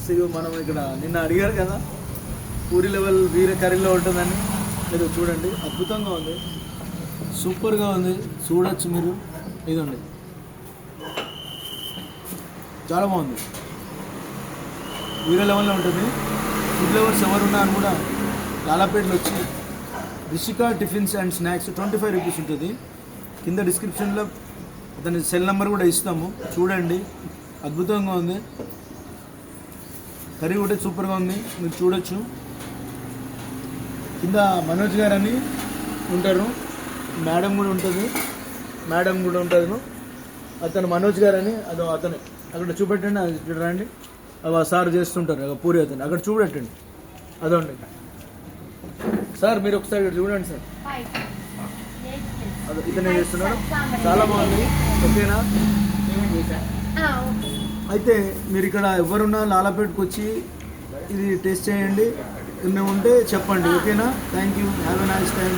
Friends, మనం ఇక్కడ నిన్న అడిగారు కదా పూరి లెవెల్ వీర కర్రీలో ఉంటుందని. మీరు చూడండి, అద్భుతంగా ఉంది, సూపర్గా ఉంది, చూడొచ్చు మీరు. ఇదండి, చాలా బాగుంది, వీర లెవెల్లో ఉంటుంది. ఫుడ్ లెవెల్స్ ఎవరున్నా అని కూడా లాలాపేటలో వచ్చి Rishika tiffins and snacks 25 rupees ఉంటుంది. కింద డిస్క్రిప్షన్లో అతని సెల్ నెంబర్ కూడా ఇస్తాము, చూడండి. అద్భుతంగా ఉంది, కర్రీ కూడా సూపర్గా ఉంది, మీరు చూడొచ్చు. కింద మనోజ్ గారు అని ఉంటారు, మేడం కూడా ఉంటుంది, అతను మనోజ్ గారు అని, అదో అతను అక్కడ చూపెట్టండి, అది రండి. అవి సార్ చేస్తుంటారు పూరి, అతను అక్కడ చూపెట్టండి, అదండి. సార్ మీరు ఒకసారి ఇక్కడ చూడండి సార్, అది ఇతనే చేస్తున్నాడు, చాలా బాగుంది. ఓకేనా? అయితే మీరు ఇక్కడ ఎవరున్నా లాలాపేటకు వచ్చి ఇది టేస్ట్ చేయండి, ఏమైనా ఉంటే చెప్పండి. ఓకేనా? Thank you, have a nice time.